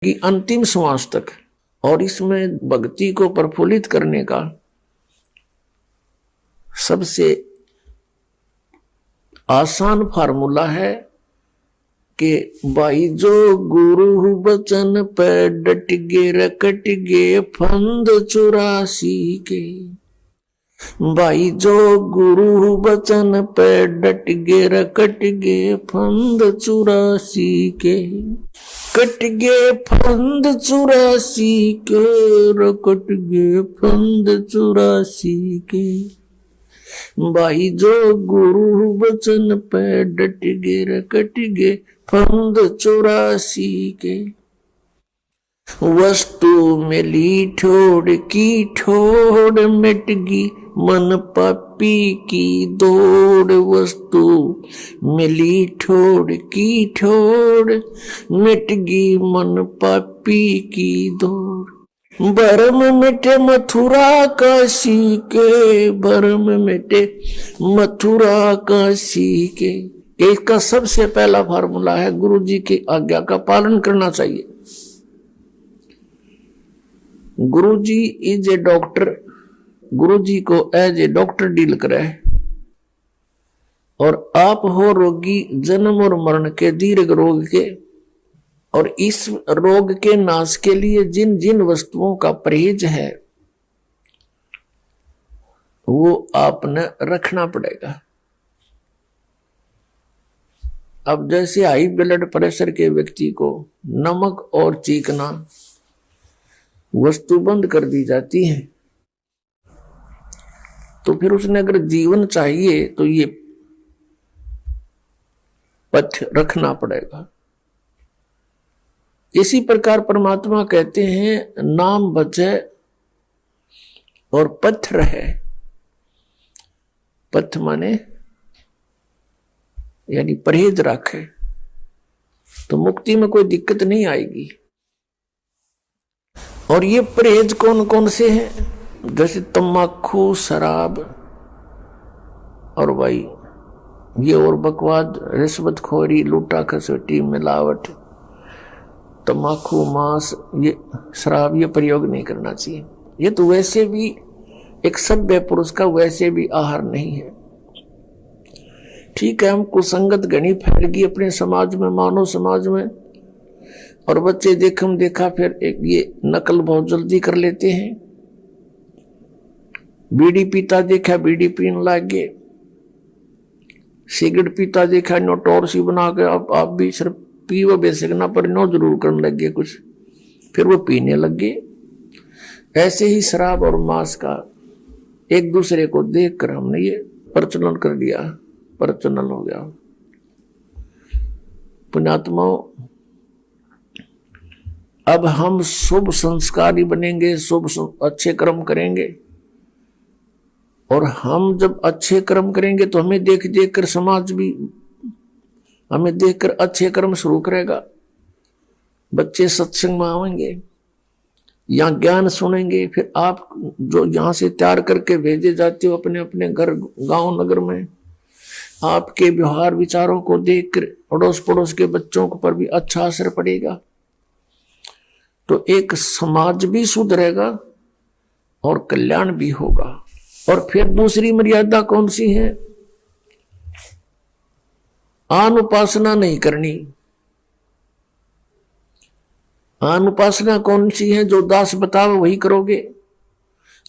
कि अंतिम श्वास तक। और इसमें भक्ति को प्रफुल्लित करने का सबसे आसान फार्मूला है कि भाई जो गुरु बचन पे डट गे रकट गे फंद 84 के। भाई जो गुरु बचन पे डट गे रकट गे फंद 84 के। कट गे फंद 84 के रकट गे फंद 84 के। भाई जो गुरु बचन पे डट गे रकट गे फंद 84 के। वस्तु मिली ठोड़ की ठोड़ मिटगी मन पापी की दौड़। वस्तु मिली ठोड़ की ठोड़ मिटगी मन पापी की दौड़। भरम मिटे मथुरा काशी के। भरम मिटे मथुरा काशी के। इसका सबसे पहला फार्मूला है गुरु जी की आज्ञा का पालन करना चाहिए। गुरु जी इज ए डॉक्टर। गुरु जी को एज ए डॉक्टर डील करे और आप हो रोगी जन्म और मरण के दीर्घ रोग के। और इस रोग के नाश के लिए जिन जिन वस्तुओं का परहेज है वो आपने रखना पड़ेगा। अब जैसे हाई ब्लड प्रेशर के व्यक्ति को नमक और चीकना वस्तु बंद कर दी जाती है, तो फिर उसने अगर जीवन चाहिए तो ये पथ्य रखना पड़ेगा। इसी प्रकार परमात्मा कहते हैं नाम बचे और पथ रहे। पथ माने यानी परहेज रखे तो मुक्ति में कोई दिक्कत नहीं आएगी। और ये परहेज कौन कौन से हैं? जैसे तम्बाकू, शराब और भाई ये और बकवाद, रिश्वतखोरी, लूटा खसोटी, मिलावट, तम्बाकू, मांस, ये शराब, ये प्रयोग नहीं करना चाहिए। ये तो वैसे भी एक सभ्य पुरुष का वैसे भी आहार नहीं है। ठीक है, हम कुसंगत घनी फैल गई अपने समाज में, मानव समाज में, और बच्चे देखम देखा फिर एक ये नकल बहुत जल्दी कर लेते हैं। बीड़ी पीता देखा बीड़ी पीने लग गए, सिगरेट पीता देखा नो टोर सी बना के आप भी सिर्फ पीवो बेसिक ना पर नो जरूर करने लग गए कुछ, फिर वो पीने लग गए। ऐसे ही शराब और मांस का एक दूसरे को देखकर हमने ये प्रचलन कर दिया, प्रचलन हो गया। पुण्यात्माओं, अब हम शुभ संस्कारी बनेंगे, शुभ अच्छे कर्म करेंगे। और हम जब अच्छे कर्म करेंगे तो हमें देख देख कर समाज भी हमें देखकर अच्छे कर्म शुरू करेगा। बच्चे सत्संग में आएंगे, यहाँ ज्ञान सुनेंगे, फिर आप जो यहाँ से तैयार करके भेजे जाते हो अपने अपने घर गांव नगर में, आपके व्यवहार विचारों को देखकर अड़ोस पड़ोस के बच्चों पर भी अच्छा असर पड़ेगा। तो एक समाज भी सुधरेगा और कल्याण भी होगा। और फिर दूसरी मर्यादा कौन सी है? आन उपासना नहीं करनी। आन उपासना कौन सी है? जो दास बतावे वही करोगे।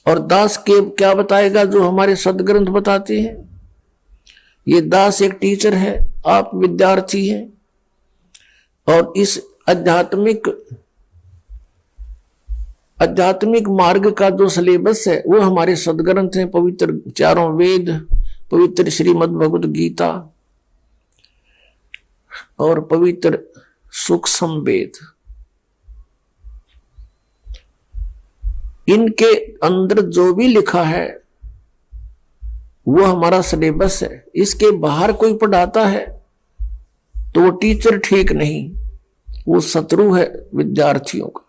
और दास के क्या बताएगा? जो हमारे सदग्रंथ बताते हैं। ये दास एक टीचर है, आप विद्यार्थी हैं। और इस आध्यात्मिक मार्ग का जो सिलेबस है वो हमारे सदग्रंथ हैं, पवित्र चारों वेद, पवित्र श्रीमद् भगवत गीता और पवित्र सूक्ष्म वेद। इनके अंदर जो भी लिखा है वो हमारा सिलेबस है। इसके बाहर कोई पढ़ाता है तो वो टीचर ठीक नहीं, वो शत्रु है विद्यार्थियों का।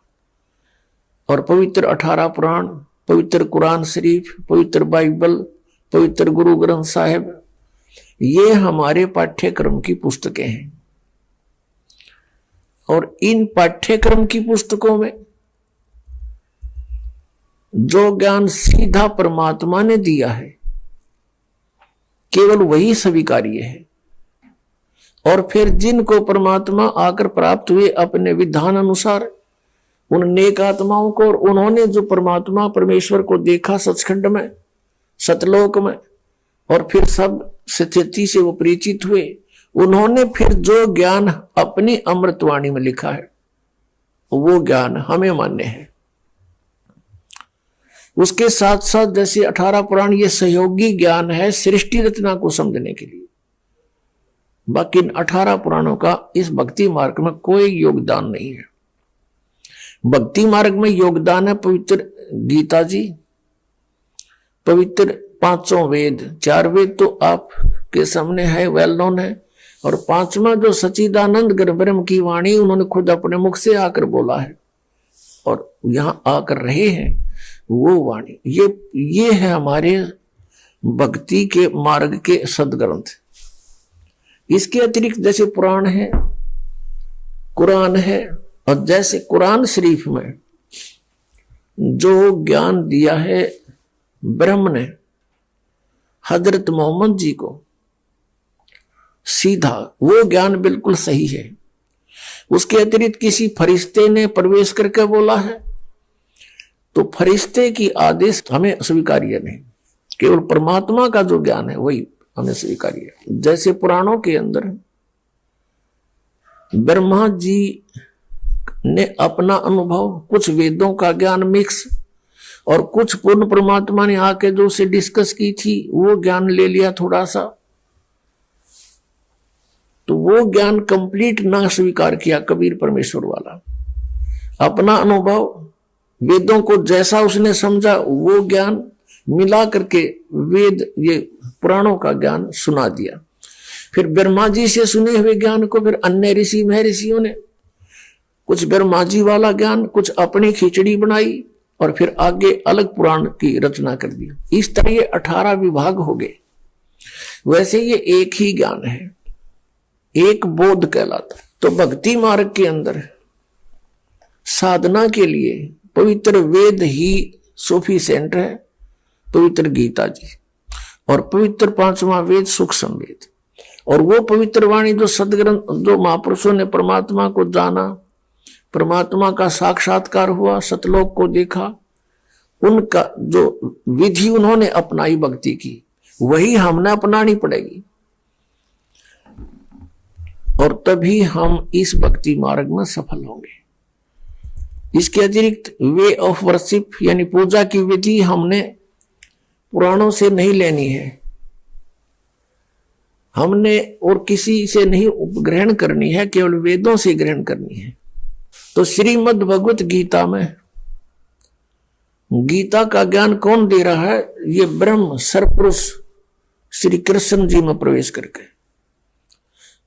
और पवित्र 18 पुराण, पवित्र कुरान शरीफ, पवित्र बाइबल, पवित्र गुरु ग्रंथ साहिब, ये हमारे पाठ्यक्रम की पुस्तकें हैं। और इन पाठ्यक्रम की पुस्तकों में जो ज्ञान सीधा परमात्मा ने दिया है केवल वही स्वीकार्य है। और फिर जिनको परमात्मा आकर प्राप्त हुए अपने विधान अनुसार उन नेक आत्माओं को, और उन्होंने जो परमात्मा परमेश्वर को देखा सचखंड में, सतलोक में, और फिर सब स्थिति से वो परिचित हुए, उन्होंने फिर जो ज्ञान अपनी अमृतवाणी में लिखा है वो ज्ञान हमें मान्य है। उसके साथ साथ जैसे 18 पुराण ये सहयोगी ज्ञान है सृष्टि रचना को समझने के लिए, बाकी इन 18 पुराणों का इस भक्ति मार्ग में कोई योगदान नहीं है। भक्ति मार्ग में योगदान है पवित्र गीता जी, पवित्र 5 वेद, 4 वेद तो आपके सामने है, वेल नोन है, और 5वां जो सच्चिदानंद ब्रह्म की वाणी उन्होंने खुद अपने मुख से आकर बोला है और यहां आकर रहे हैं, वो वाणी ये है हमारे भक्ति के मार्ग के सदग्रंथ। इसके अतिरिक्त जैसे पुराण है, कुरान है, और जैसे कुरान शरीफ में जो ज्ञान दिया है ब्रह्म ने हजरत मोहम्मद जी को सीधा, वो ज्ञान बिल्कुल सही है। उसके अतिरिक्त किसी फरिश्ते ने प्रवेश करके बोला है तो फरिश्ते की आदेश हमें स्वीकार्य नहीं, केवल परमात्मा का जो ज्ञान है वही हमें स्वीकार्य है। जैसे पुराणों के अंदर ब्रह्मा जी ने अपना अनुभव, कुछ वेदों का ज्ञान मिक्स और कुछ पूर्ण परमात्मा ने आके जो उसे डिस्कस की थी वो ज्ञान ले लिया थोड़ा सा, तो वो ज्ञान कंप्लीट ना स्वीकार किया कबीर परमेश्वर वाला। अपना अनुभव वेदों को जैसा उसने समझा वो ज्ञान मिला करके वेद ये पुराणों का ज्ञान सुना दिया। फिर ब्रह्मा जी से सुने हुए ज्ञान को फिर अन्य ऋषि महर्षियों ने कुछ ब्रह्मा जी वाला ज्ञान, कुछ अपनी खिचड़ी बनाई और फिर आगे अलग पुराण की रचना कर दी। इस तरह ये 18 विभाग हो गए। वैसे ये एक ही ज्ञान है, एक बोध कहलाता है। तो भक्ति मार्ग के अंदर साधना के लिए पवित्र वेद ही सफिशिएंट है, पवित्र गीता जी, और पवित्र 5वां वेद सूक्ष्म वेद, और वो पवित्र वाणी जो सदग्रंथ, जो महापुरुषों ने परमात्मा को जाना, परमात्मा का साक्षात्कार हुआ, सतलोक को देखा, उनका जो विधि उन्होंने अपनाई भक्ति की वही हमने अपनानी पड़ेगी, और तभी हम इस भक्ति मार्ग में सफल होंगे। इसके अतिरिक्त वे ऑफ वर्शिप यानी पूजा की विधि हमने पुराणों से नहीं लेनी है, हमने और किसी से नहीं ग्रहण करनी है, केवल वेदों से ग्रहण करनी है। तो श्रीमद् भगवत गीता में गीता का ज्ञान कौन दे रहा है? ये ब्रह्म सरपुरुष श्री कृष्ण जी में प्रवेश करके,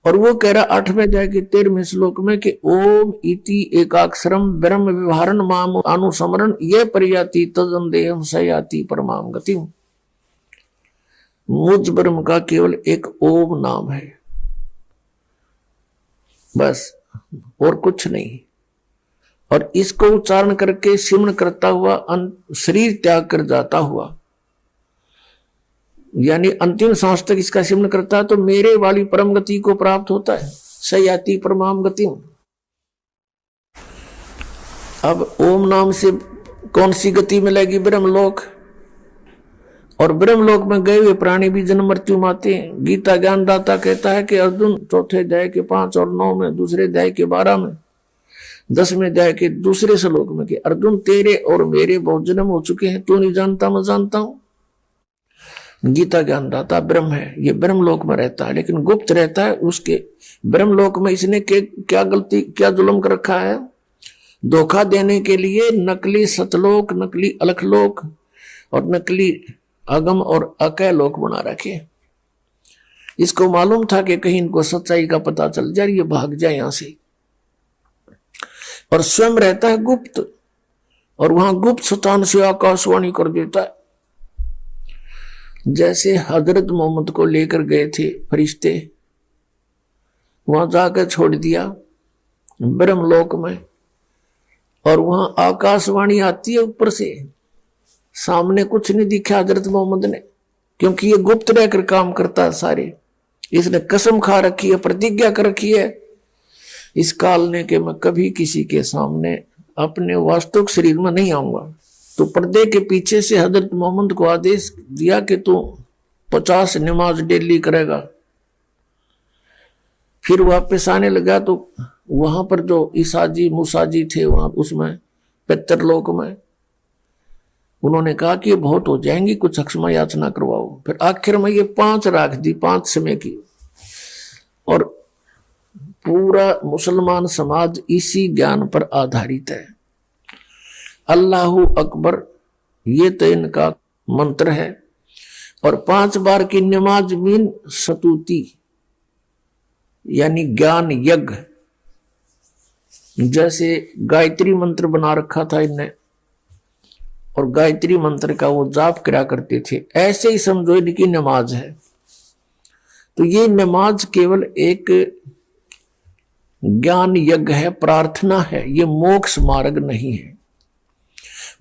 और वो कह रहा 8वें अध्याय के 13वें श्लोक में कि ओम इति एकाक्षरम ब्रह्म विवहारण माम अनुसमरण ये परियाति तजन देहम सयाति परमाम गतिम। मुझ ब्रह्म का केवल एक ओम नाम है, बस और कुछ नहीं। और इसको उच्चारण करके सिमरण करता हुआ शरीर त्याग कर जाता हुआ, यानी अंतिम सांस तक इसका सिमरण करता है तो मेरे वाली परम गति को प्राप्त होता है, सयाति परमाम गति। अब ओम नाम से कौन सी गति मिलेगी? ब्रह्मलोक। और ब्रह्मलोक में गए हुए प्राणी भी जन्म मृत्यु माते हैं। गीता ज्ञानदाता कहता है कि अर्जुन 4थे अध्याय के 5 और 9 में, 2रे अध्याय के 12 में, 10वें अध्याय के 2 श्लोक में कि अर्जुन तेरे और मेरे बहुत जन्म हो चुके हैं, तू नहीं जानता मैं जानता हूं। गीता ज्ञानदाता ब्रह्म है, ये ब्रह्मलोक में रहता है लेकिन गुप्त रहता है। उसके ब्रह्मलोक में इसने क्या गलती, क्या जुल्म कर रखा है? धोखा देने के लिए नकली सतलोक, नकली अलखलोक और नकली अगम और अकय लोक बना रखे। इसको मालूम था कि कहीं इनको सच्चाई का पता चल जाए, ये भाग जाए यहां से, और स्वयं रहता है गुप्त, और वहां गुप्त स्थान से आकाशवाणी कर देता है। जैसे हजरत मोहम्मद को लेकर गए थे फरिश्ते, वहां जाकर छोड़ दिया, ब्रह्मलोक में, और वहां आकाशवाणी आती है ऊपर से, सामने कुछ नहीं दिखा हजरत मोहम्मद ने, क्योंकि ये गुप्त रहकर काम करता है सारे। इसने कसम खा रखी है, प्रतिज्ञा कर रखी है इस काल ने कि मैं कभी किसी के सामने अपने वास्तविक शरीर में नहीं आऊंगा। तो पर्दे के पीछे से हजरत मोहम्मद को आदेश दिया कि तू 50 नमाज डेली करेगा। फिर वापस आने लगा तो वहां पर जो ईसाजी मूसाजी थे वहां उसमें पितरलोक में उन्होंने कहा कि ये बहुत हो जाएंगी, कुछ क्षमा याचना करवाओ। फिर आखिर में ये 5 राख दी, 5 समय की। और पूरा मुसलमान समाज इसी ज्ञान पर आधारित है। अल्लाहु अकबर ये तो इनका मंत्र है। और 5 बार की नमाज मीन सतुति यानी ज्ञान यज्ञ, जैसे गायत्री मंत्र बना रखा था इनने और गायत्री मंत्र का वो जाप करा करते थे, ऐसे ही समझो इनकी नमाज है। तो ये नमाज केवल एक ज्ञान यज्ञ है, प्रार्थना है, ये मोक्ष मार्ग नहीं है।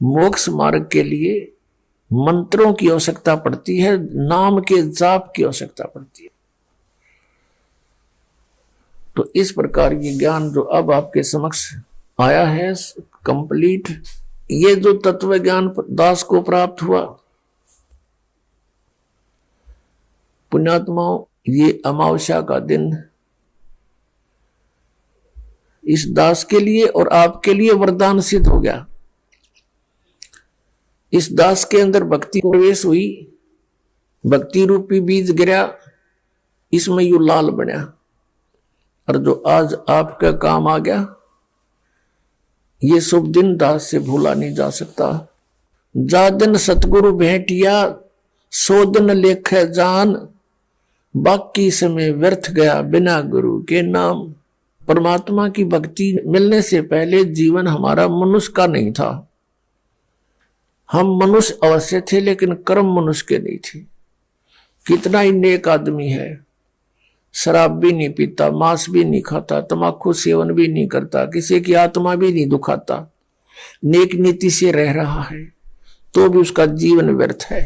मोक्ष मार्ग के लिए मंत्रों की आवश्यकता पड़ती है, नाम के जाप की आवश्यकता पड़ती है। तो इस प्रकार ये ज्ञान जो अब आपके समक्ष आया है कंप्लीट, ये जो तत्व ज्ञान दास को प्राप्त हुआ, पुण्यात्माओं, ये अमावस्या का दिन इस दास के लिए और आपके लिए वरदान सिद्ध हो गया। इस दास के अंदर भक्ति प्रवेश हुई, भक्ति रूपी बीज गिरा, इसमें यू लाल बना, और जो आज आपका काम आ गया, ये शुभ दिन दास से भूला नहीं जा सकता। जा दिन सतगुरु भेंटिया, सो दिन लेखे जान, बाकी समय व्यर्थ गया बिना गुरु के नाम। परमात्मा की भक्ति मिलने से पहले जीवन हमारा मनुष्य का नहीं था। हम मनुष्य अवश्य थे लेकिन कर्म मनुष्य के नहीं थे। कितना ही नेक आदमी है, शराब भी नहीं पीता, मांस भी नहीं खाता, तम्बाकू सेवन भी नहीं करता, किसी की आत्मा भी नहीं दुखाता, नेक नीति से रह रहा है, तो भी उसका जीवन व्यर्थ है।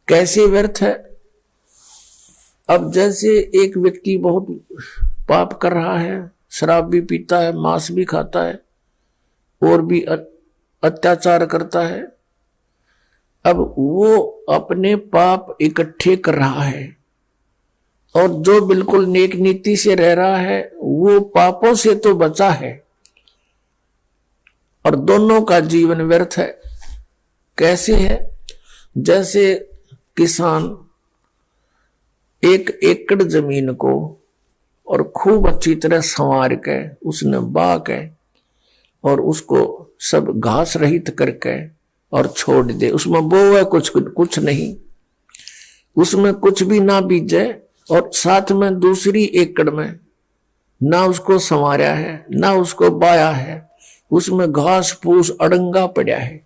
कैसे व्यर्थ है? अब जैसे एक व्यक्ति बहुत पाप कर रहा है, शराब भी पीता है, मांस भी खाता है और भी अत्याचार करता है, अब वो अपने पाप इकट्ठे कर रहा है, और जो बिल्कुल नेक नीति से रह रहा है वो पापों से तो बचा है, और दोनों का जीवन व्यर्थ है। कैसे है? जैसे किसान 1 एकड़ जमीन को और खूब अच्छी तरह संवार के उसने बा के और उसको सब घास रहित करके और छोड़ दे, उसमें बोए कुछ नहीं, उसमें कुछ भी ना बीजे, और साथ में दूसरी एकड़ में ना उसको संवारा है ना उसको बाया है, उसमें घास फूस अड़ंगा पड़ा है,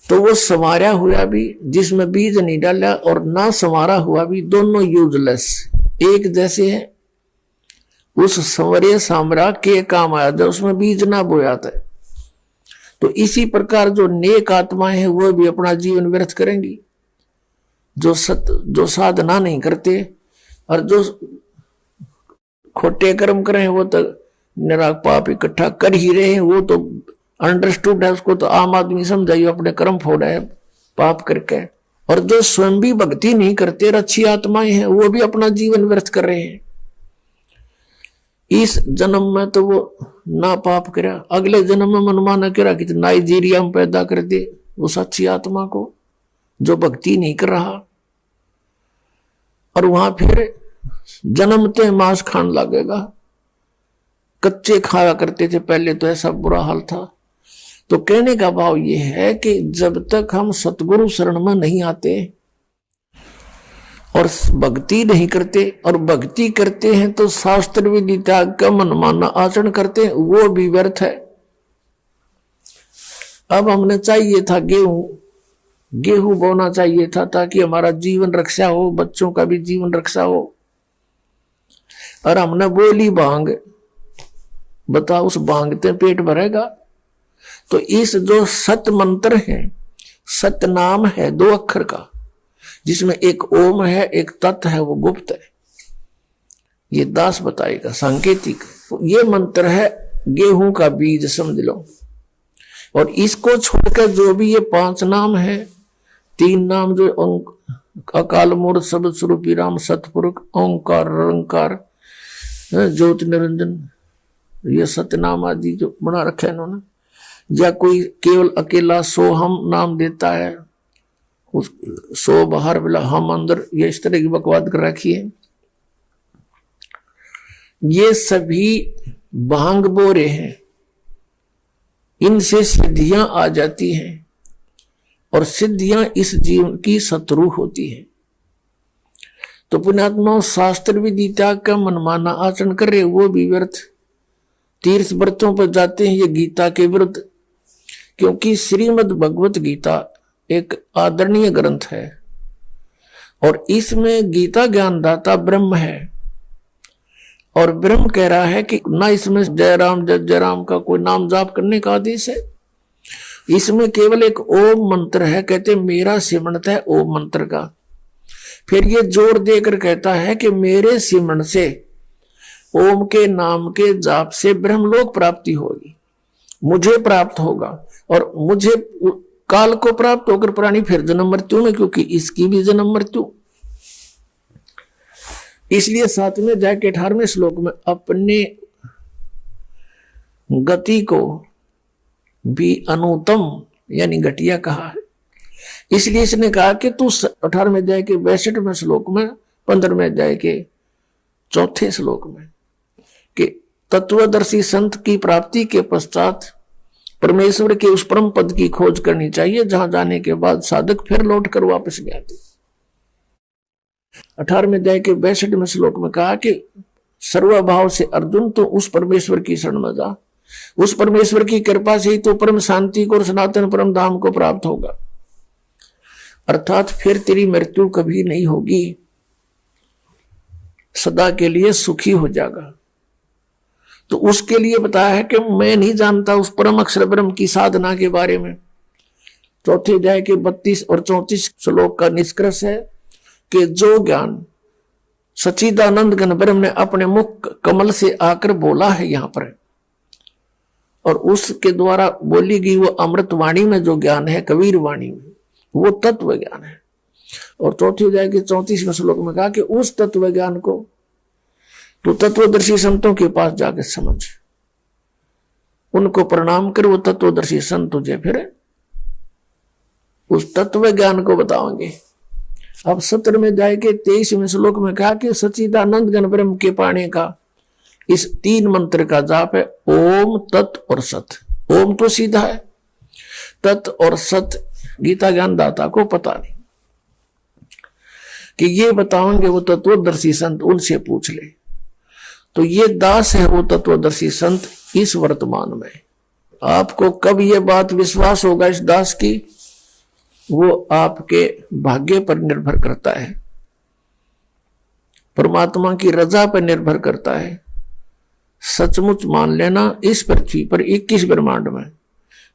तो वो संवारा हुआ भी जिसमें बीज नहीं डाला और ना संवारा हुआ भी दोनों यूजलेस एक जैसे है। उस संवरे सामरा के काम आया था, उसमें बीज ना बोया था। तो इसी प्रकार जो नेक आत्माएं हैं वो भी अपना जीवन व्यर्थ करेंगी। जो साधना नहीं करते और जो खोटे कर्म करें वो तो निराग पाप इकट्ठा कर ही रहे हैं, वो तो अंडरस्टूड है, उसको तो आम आदमी समझाइए अपने कर्म फोड़ा है पाप करके। और जो स्वयं भी भक्ति नहीं करते, अच्छी आत्माएं हैं, वो भी अपना जीवन व्यर्थ कर रहे हैं। इस जन्म में तो वो ना पाप करा, अगले जन्म में मनमाना करा कि नाइजीरिया में पैदा कर दे उस अच्छी आत्मा को जो भक्ति नहीं कर रहा, और वहां फिर जन्मते मांस खान लगेगा। कच्चे खाया करते थे पहले, तो ऐसा बुरा हाल था। तो कहने का भाव ये है कि जब तक हम सतगुरु शरण में नहीं आते और भक्ति नहीं करते, और भक्ति करते हैं तो शास्त्र विधि त्याग का मनमाना आचरण करते हैं, वो भी व्यर्थ है। अब हमने चाहिए था गेहूं बोना चाहिए था ताकि हमारा जीवन रक्षा हो, बच्चों का भी जीवन रक्षा हो। और हमने बोली भांग, बताओ उस भांग ते पेट भरेगा? तो इस जो सत मंत्र है, सत नाम है 2 अक्षर का, जिसमें एक ओम है एक तत् है, वो गुप्त है। ये दास बताएगा सांकेतिक। ये मंत्र है गेहूं का बीज समझ लो। और इसको छोड़कर जो भी ये 5 नाम है, 3 नाम जो अकाल मूर्त शब्द स्वरूपी राम सतपुरुष ओंकार निरंकार ज्योति निरंजन, ये सतनाम आदि जो बना रखे है इन्होंने, या कोई केवल अकेला सोहम नाम देता है, उस सो बाहर बिला हम अंदर, ये इस तरह की बकवाद कर रखी है। ये सभी भांग बोरे हैं, इनसे सिद्धियां आ जाती हैं और सिद्धियां इस जीवन की शत्रु होती है। तो पुण्यात्मा शास्त्र विधि त्याग का मनमाना आचरण कर रहे, वो भी व्यर्थ। तीर्थ व्रतों पर जाते हैं ये गीता के विरुद्ध, क्योंकि श्रीमद् भगवत गीता एक आदरणीय ग्रंथ है और इसमें गीता ज्ञानदाता ब्रह्म है। और ब्रह्म कह रहा है कि ना इसमें जय राम जय जय राम का कोई नाम जाप करने का आदेश है, इसमें केवल एक ओम मंत्र है। कहते मेरा सिमरन है ओम मंत्र का। फिर ये जोर देकर कहता है कि मेरे सिमरन से, ओम के नाम के जाप से ब्रह्मलोक प्राप्ति होगी, मुझे प्राप्त होगा और मुझे काल को प्राप्त होकर प्राणी फिर जन्म मृत्यु में, क्योंकि इसकी भी जन्म मृत्यु। इसलिए 7वें अध्याय के 18वें श्लोक में अपने गति को भी अनुत्तम यानी घटिया कहा है। इसलिए इसने कहा कि तू 18वें अध्याय के 62वें श्लोक में, 15वें अध्याय के 4थे श्लोक में कि तत्वदर्शी संत की प्राप्ति के पश्चात परमेश्वर के उस परम पद की खोज करनी चाहिए, जहां जाने के बाद साधक फिर लौट कर वापस गया। 18वें अध्याय के 62वें श्लोक में कहा कि सर्वभाव से अर्जुन तो उस परमेश्वर की शरण में जा, उस परमेश्वर की कृपा से ही तो परम शांति को और सनातन परम धाम को प्राप्त होगा, अर्थात फिर तेरी मृत्यु कभी नहीं होगी, सदा के लिए सुखी हो जाएगा। तो उसके लिए बताया है कि मैं नहीं जानता उस परम अक्षर ब्रह्म की साधना के बारे में। 4थे अध्याय के 32 और 34 श्लोक का निष्कर्ष है कि जो ज्ञान सच्चिदानंद घन ब्रह्म ने अपने मुख कमल से आकर बोला है यहां पर, और उसके द्वारा बोली गई वो अमृत वाणी में जो ज्ञान है, कबीर वाणी में, वो तत्व ज्ञान है। और 4थे अध्याय के 34वें श्लोक में कहा कि उस तत्व ज्ञान को तो तत्वदर्शी संतों के पास जाकर समझ, उनको प्रणाम कर, वो तत्वदर्शी संत तुझे फिर उस तत्व ज्ञान को बताओगे। अब 17वें अध्याय के 23वें श्लोक में कहा कि सच्चिदानंद घन ब्रह्म के पाने का इस 3 मंत्र का जाप है ओम तत् और सत। ओम तो सीधा है, तत् और सत गीता ज्ञान दाता को पता नहीं कि ये बताओगे वो तत्वदर्शी संत, उनसे पूछ ले। तो ये दास है वो तत्वदर्शी संत इस वर्तमान में। आपको कब ये बात विश्वास होगा इस दास की, वो आपके भाग्य पर निर्भर करता है, परमात्मा की रजा पर निर्भर करता है। सचमुच मान लेना इस पृथ्वी पर 21 ब्रह्मांड में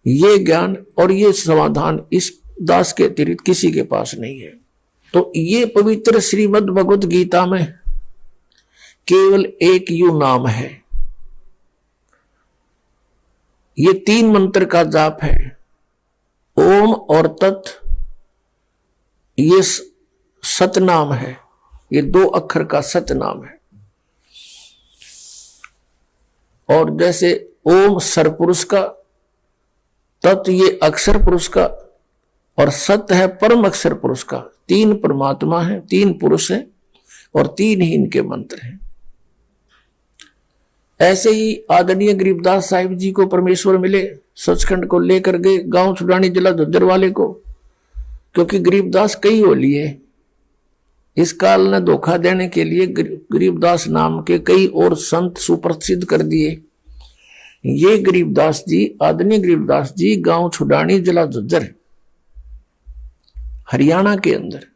ये ज्ञान और ये समाधान इस दास के अतिरिक्त किसी के पास नहीं है। तो ये पवित्र श्रीमद् भगवत गीता में केवल एक यू नाम है, ये 3 मंत्र का जाप है, ओम और तत्, ये सतनाम है, ये 2 अक्षर का सतनाम है। और जैसे ओम सरपुरुष का, तत् ये अक्षर पुरुष का, और सत है परम अक्षर पुरुष का। 3 परमात्मा है, 3 पुरुष है और 3 ही इनके मंत्र हैं। ऐसे ही आदरणीय गरीबदास साहिब जी को परमेश्वर मिले, सचखंड को लेकर गए गांव छुड़ानी जिला झज्जर वाले को, क्योंकि गरीबदास कई होली है। इस काल ने धोखा देने के लिए गरीबदास नाम के कई और संत सुप्रसिद्ध कर दिए। ये गरीबदास जी, आदरणीय गरीबदास जी गांव छुड़ानी जिला झज्जर हरियाणा के अंदर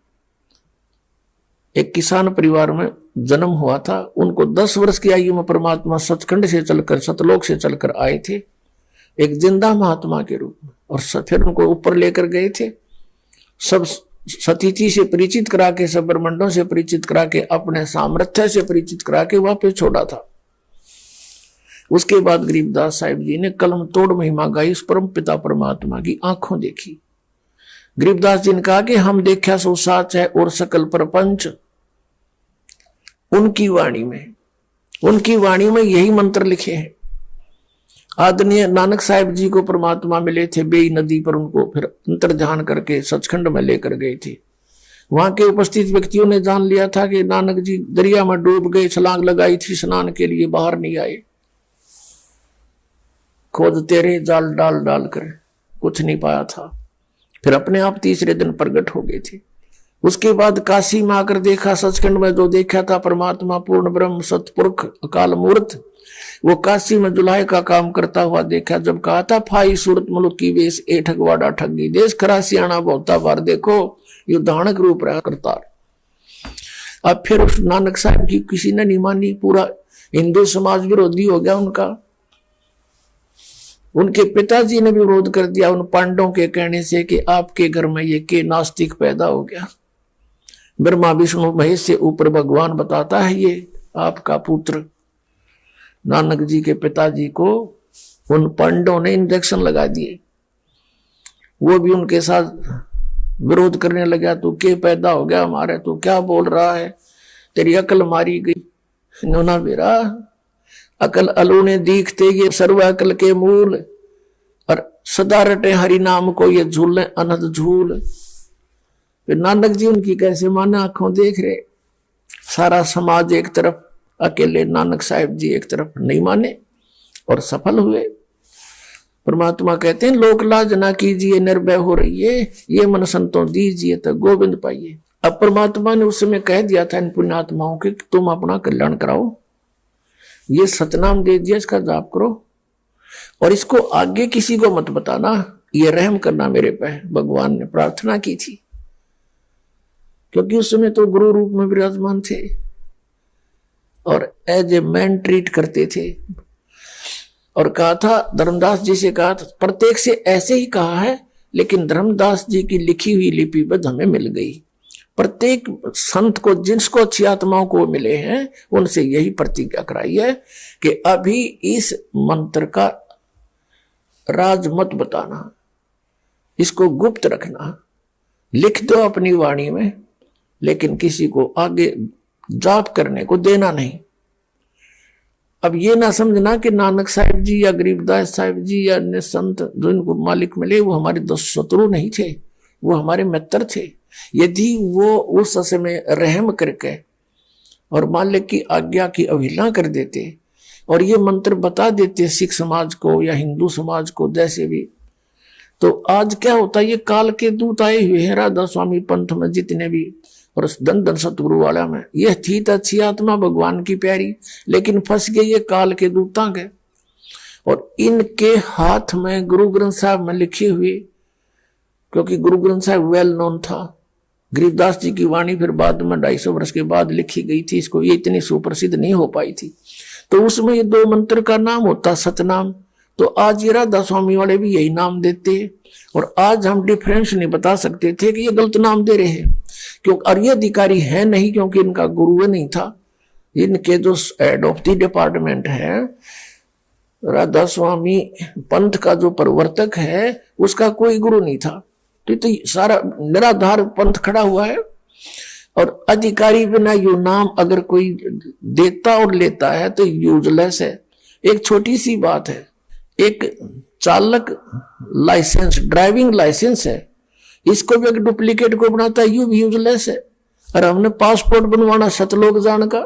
एक किसान परिवार में जन्म हुआ था, उनको 10 वर्ष की आयु में परमात्मा सचखंड से चलकर, सतलोक से चलकर आए थे एक जिंदा महात्मा के रूप में, और फिर उनको ऊपर लेकर गए थे, सब सतीथि से परिचित करा के, सब ब्रह्मंडों से परिचित करा के, अपने सामर्थ्य से परिचित करा के वापस छोड़ा था। उसके बाद गरीबदास साहिब जी ने कलम तोड़ महिमा गाई उस परम पिता परमात्मा की, आंखों देखी। गरीबदास जी ने कहा कि हम देखा सो साच है और सकल प्रपंच उनकी वाणी में यही मंत्र लिखे हैं। आदरणीय नानक साहिब जी को परमात्मा मिले थे बेई नदी पर, उनको फिर अंतर्ध्यान करके सचखंड में लेकर गए थे। वहां के उपस्थित व्यक्तियों ने जान लिया था कि नानक जी दरिया में डूब गए, छलांग लगाई थी स्नान के लिए, बाहर नहीं आए। खोदते रहे जाल डाल डाल कर, कुछ नहीं पाया था। फिर अपने आप तीसरे दिन प्रकट हो गए थे। उसके बाद काशी में आकर देखा, सचखंड में जो देखा था परमात्मा पूर्ण ब्रह्म सतपुरुष अकाल मूर्त, वो काशी में जुलाई का काम करता हुआ देखा। जब कहा था फाई सूरत मुल्क की वेश ए ठगवाड़ा ठगी देश, खरा सियाणा बहुता बार देखो यो दानक रूप रहा करतार। अब फिर उस नानक साहब की किसी ने नहीं मानी, पूरा हिंदू समाज विरोधी हो गया उनका। उनके पिताजी ने भी विरोध कर दिया उन पांडवों के कहने से कि आपके घर में ये के नास्तिक पैदा हो गया। ब्रह्मा विष्णु महेश से ऊपर भगवान बताता है ये आपका पुत्र। नानक जी के पिताजी को उन पांडवों ने इंजेक्शन लगा दिए, वो भी उनके साथ विरोध करने लगा। तू के पैदा हो गया हमारे, तू क्या बोल रहा है, तेरी अकल मारी गई। नोना मेरा अकल अलू ने दीखते ये सर्व अकल के मूल, और सदा रटे हरि नाम को ये झूले अनंत झूल। फिर नानक जी उनकी कैसे माने, आंखों देख रहे, सारा समाज एक तरफ, अकेले नानक साहिब जी एक तरफ, नहीं माने और सफल हुए। परमात्मा कहते हैं लोक लाज ना कीजिए निर्भय हो रही है, ये मन संतों दीजिए तो गोविंद पाइए। अब परमात्मा ने उस समय कह दिया था इन पुण्यात्माओं के तुम अपना कल्याण कराओ, ये सतनाम दे दिया, इसका जाप करो और इसको आगे किसी को मत बताना, ये रहम करना मेरे पे। भगवान ने प्रार्थना की थी क्योंकि उस समय तो गुरु रूप में विराजमान थे और एज ए मैन ट्रीट करते थे। और कहा था, धर्मदास जी से कहा था, प्रत्येक से ऐसे ही कहा है, लेकिन धर्मदास जी की लिखी हुई लिपिबद्ध हमें मिल गई। प्रत्येक संत को जिसको अच्छी आत्माओं को मिले हैं उनसे यही प्रतिज्ञा कराई है कि अभी इस मंत्र का राज मत बताना, इसको गुप्त रखना, लिख दो अपनी वाणी में, लेकिन किसी को आगे जाप करने को देना नहीं। अब ये ना समझना कि नानक साहिब जी या गरीबदास साहिब जी या अन्य संत जो इनको मालिक मिले वो हमारे शत्रु नहीं थे, वो हमारे मित्र थे। यदि वो उस समय रहम करके और मालिक की आज्ञा की अवहेलना कर देते और ये मंत्र बता देते सिख समाज को या हिंदू समाज को जैसे भी, तो आज क्या होता, ये काल के दूत आए हुए हैं राधा स्वामी पंथ में जितने भी, और धन धन सतगुरु वाला में यह थी तो अच्छी आत्मा भगवान की प्यारी, लेकिन फंस गए ये काल के दूता गए। और इनके हाथ में गुरु ग्रंथ साहब में लिखे हुए, क्योंकि गुरु ग्रंथ साहब वेल नोन था, गरीबदास जी की वाणी फिर बाद में 250 वर्ष के बाद लिखी गई थी, इसको ये इतनी सुप्रसिद्ध नहीं हो पाई थी। तो उसमें ये 2 मंत्र का नाम होता सतनाम। तो आज ये राधा स्वामी वाले भी यही नाम देते हैं, और आज हम डिफरेंस नहीं बता सकते थे कि ये गलत नाम दे रहे हैं, क्योंकि और ये अधिकारी है नहीं, क्योंकि इनका गुरु नहीं था। इनके जो हेड ऑफ द डिपार्टमेंट है राधा स्वामी पंथ का जो प्रवर्तक है, उसका कोई गुरु नहीं था। तो सारा निराधार पंथ खड़ा हुआ है, और अधिकारी बिना यू नाम अगर कोई देता और लेता है तो यूजलेस है। एक छोटी सी बात है, एक चालक लाइसेंस, ड्राइविंग लाइसेंस है, इसको भी एक डुप्लीकेट को बनाता है, यू भी यूजलेस है। और हमने पासपोर्ट बनवाना सतलोक जान का,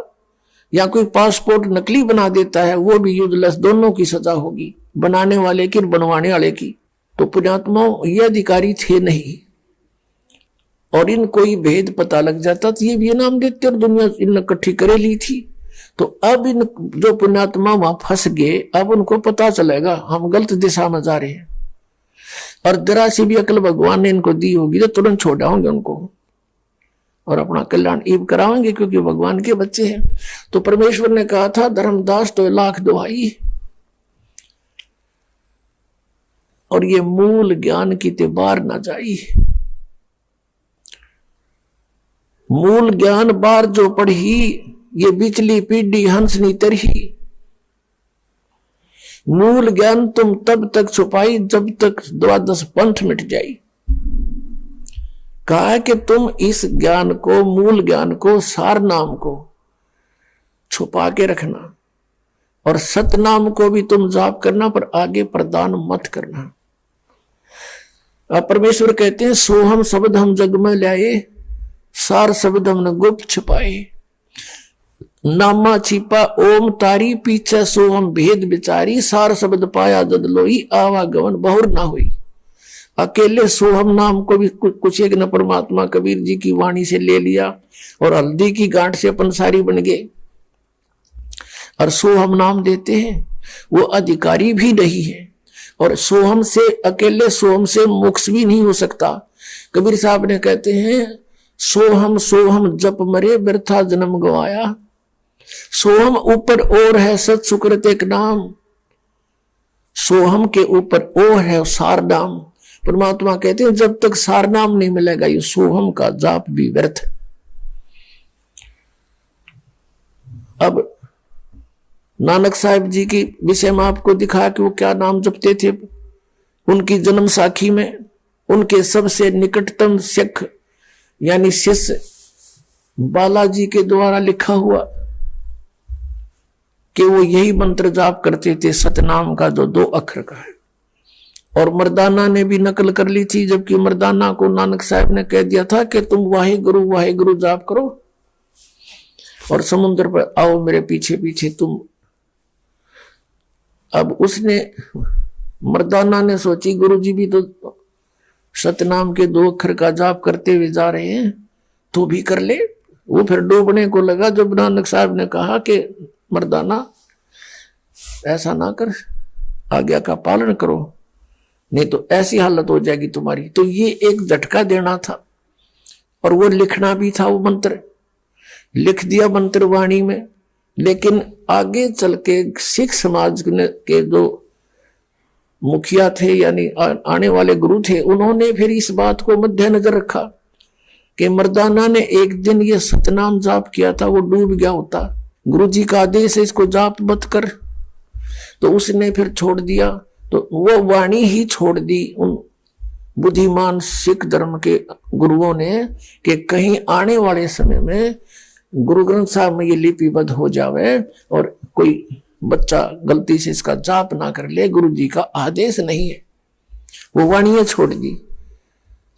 या कोई पासपोर्ट नकली बना देता है, वो भी यूजलेस। दोनों की सजा होगी, बनाने वाले की और बनवाने वाले की। तो पुण्यात्माओं ये अधिकारी थे नहीं, और इनको ये भेद पता लग जाता तो ये भी नाम देते और दुनिया इन इकट्ठी करे ली थी। तो अब इन जो पुण्यात्मा वहां फंस गए, अब उनको पता चलेगा हम गलत दिशा में जा रहे हैं, और जरा सी भी अकल भगवान ने इनको दी होगी तो तुरंत छोड़ा होंगे उनको। और अपना कल्याण ईब कराएंगे, क्योंकि भगवान के बच्चे हैं। तो परमेश्वर ने कहा था धर्मदास तो लाख दुहाई, और ये मूल ज्ञान की ते बार ना जाई। मूल ज्ञान बार जो पढ़ी, ये बिचली पीढ़ी हंसनी तरही। मूल ज्ञान तुम तब तक छुपाई जब तक द्वादश पंथ मिट जाई। कहा है कि तुम इस ज्ञान को, मूल ज्ञान को, सार नाम को छुपा के रखना, और सतनाम को भी तुम जाप करना, पर आगे प्रदान मत करना। अब परमेश्वर कहते हैं सोहम शब्द हम जग में लाए, सार शब्द हमने गुप्त छुपाए। नामा छिपा ओम तारी, पीछे सोहम भेद बिचारी। सार शब्द पाया जद लोई, आवागमन बहुर ना हुई। अकेले सोहम नाम को भी कुछ एक न परमात्मा कबीर जी की वाणी से ले लिया, और हल्दी की गांठ से पंसारी बन गए और सोहम नाम देते हैं। वो अधिकारी भी नहीं है, और सोहम से, अकेले सोहम से मोक्ष भी नहीं हो सकता। कबीर साहब ने कहते हैं सोहम सोहम जप मरे, व्यर्था जन्म गवाया। सोहम ऊपर और है सत सुकृत एक नाम, सोहम के ऊपर ओ है सार नाम। परमात्मा कहते हैं जब तक सार नाम नहीं मिलेगा ये सोहम का जाप भी व्यर्थ है। अब नानक साहिब जी की विषय में आपको दिखा कि वो क्या नाम जपते थे। उनकी जन्म साखी में उनके सबसे निकटतम सिख यानी शिष्य बालाजी के द्वारा लिखा हुआ कि वो यही मंत्र जाप करते थे, सतनाम का जो 2 अक्षर का है। और मर्दाना ने भी नकल कर ली थी, जबकि मर्दाना को नानक साहब ने कह दिया था कि तुम वाहे गुरु जाप करो और समुद्र पर आओ मेरे पीछे पीछे तुम। अब उसने, मर्दाना ने सोची गुरुजी भी तो सतनाम के 2 अक्षर का जाप करते हुए जा रहे हैं, तो भी कर ले। वो फिर डूबने को लगा जब नानक साहब ने कहा कि मर्दाना ऐसा ना कर, आज्ञा का पालन करो, नहीं तो ऐसी हालत हो जाएगी तुम्हारी। तो ये एक झटका देना था, और वो लिखना भी था। वो मंत्र लिख दिया मंत्र वाणी में, लेकिन आगे चल के सिख समाज के जो मुखिया थे यानी आने वाले गुरु थे, उन्होंने फिर इस बात को मद्देनजर रखा कि मर्दाना ने एक दिन ये सतनाम जाप किया था, वो डूब गया होता, गुरु जी का आदेश है इसको जाप मत कर, तो उसने फिर छोड़ दिया। तो वो वाणी ही छोड़ दी उन बुद्धिमान सिख धर्म के गुरुओं ने कि कहीं आने वाले समय में गुरु ग्रंथ साहब में ये लिपिबद्ध हो जावे और कोई बच्चा गलती से इसका जाप ना कर ले, गुरु जी का आदेश नहीं है। वो वाणियां छोड़ दी,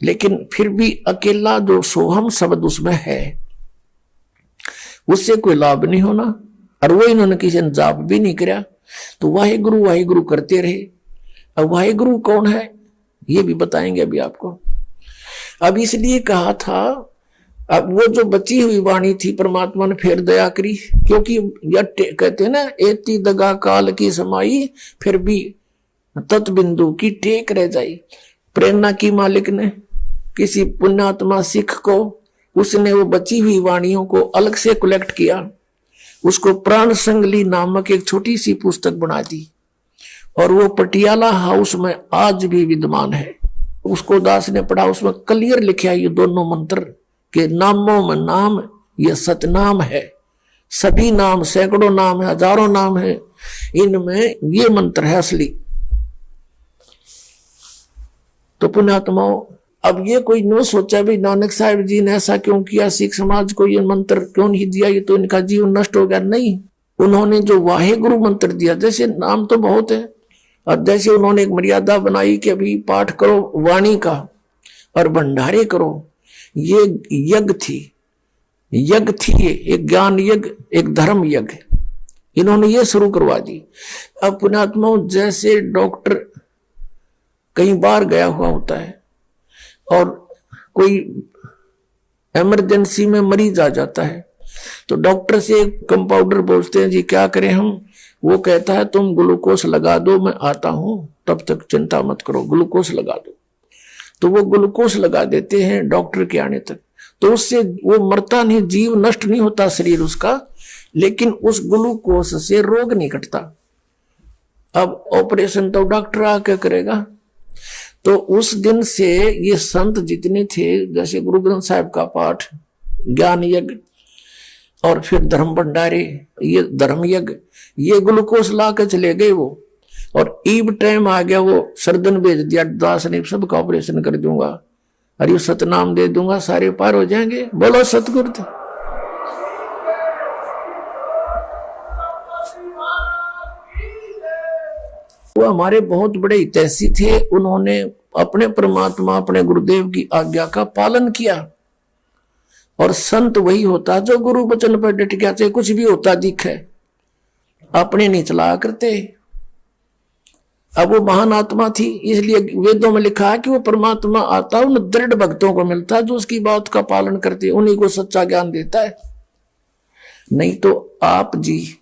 लेकिन फिर भी अकेला जो सोहम शब्द उसमें है उससे कोई लाभ नहीं होना, और वो इन्होंने किसी ने जाप भी नहीं किया। तो वाहे गुरु करते रहे। अब वाहे गुरु कौन है ये भी बताएंगे अभी आपको। अब इसलिए कहा था, अब वो जो बची हुई वाणी थी परमात्मा ने फिर दया करी, क्योंकि कहते हैं ना एती दगा काल की समाई, फिर भी तत्बिंदु की टेक रह जाई। प्रेरणा की मालिक ने किसी पुण्यात्मा सिख को, उसने वो बची हुई वाणियों को अलग से कलेक्ट किया, उसको प्राण संगली नामक एक छोटी सी पुस्तक बना दी, और वो पटियाला हाउस में आज भी विद्यमान है। उसको दास ने पढ़ा, उसमें क्लियर लिखा ये दोनों मंत्र के नामों में नाम ये सतनाम है। सभी नाम, सैकड़ों नाम है, हजारों नाम है, इनमें ये मंत्र है असली। तो पुण्यात्माओं, अब ये कोई न सोचा भी नानक साहिब जी ने ऐसा क्यों किया, सिख समाज को ये मंत्र क्यों नहीं दिया, ये तो इनका जीवन नष्ट हो गया। नहीं, उन्होंने जो वाहे गुरु मंत्र दिया, जैसे नाम तो बहुत है, और जैसे उन्होंने एक मर्यादा बनाई कि अभी पाठ करो वाणी का और भंडारे करो, ये यज्ञ थी एक ज्ञान यज्ञ, एक धर्म यज्ञ, इन्होंने ये शुरू करवा दी। अब पुण्यात्माओं, जैसे डॉक्टर कहीं बाहर गया हुआ होता है और कोई इमरजेंसी में मरीज आ जाता है, तो डॉक्टर से कंपाउंडर पूछते हैं जी क्या करें हम, वो कहता है तुम ग्लूकोज लगा दो, मैं आता हूं, तब तक चिंता मत करो, ग्लूकोज लगा दो। तो वो ग्लूकोज लगा देते हैं डॉक्टर के आने तक। तो उससे वो मरता नहीं, जीव नष्ट नहीं होता शरीर उसका, लेकिन उस ग्लूकोज से रोग नहीं कटता। अब ऑपरेशन तो डॉक्टर आके करेगा। तो उस दिन से ये संत जितने थे, जैसे गुरु ग्रंथ साहिब का पाठ, ज्ञान यज्ञ और फिर धर्म भंडारे, ये धर्म यज्ञ, ये ग्लूकोज ला के चले गए वो। और ईब टाइम आ गया, वो सर्दन भेज दिया दास ने, सबका ऑपरेशन कर दूंगा, अरे सतनाम दे दूंगा, सारे पार हो जाएंगे। बोलो सतगुरु। वो हमारे बहुत बड़े हितैषी थे, उन्होंने अपने परमात्मा अपने गुरुदेव की आज्ञा का पालन किया। और संत वही होता जो गुरु वचन पर डट गया, चाहे कुछ भी होता दिखे, अपने नहीं चला करते। अब वो महान आत्मा थी, इसलिए वेदों में लिखा है कि वो परमात्मा आता उन दृढ़ भक्तों को मिलता जो उसकी बात का पालन करते, उन्हीं को सच्चा ज्ञान देता है। नहीं तो आप जी,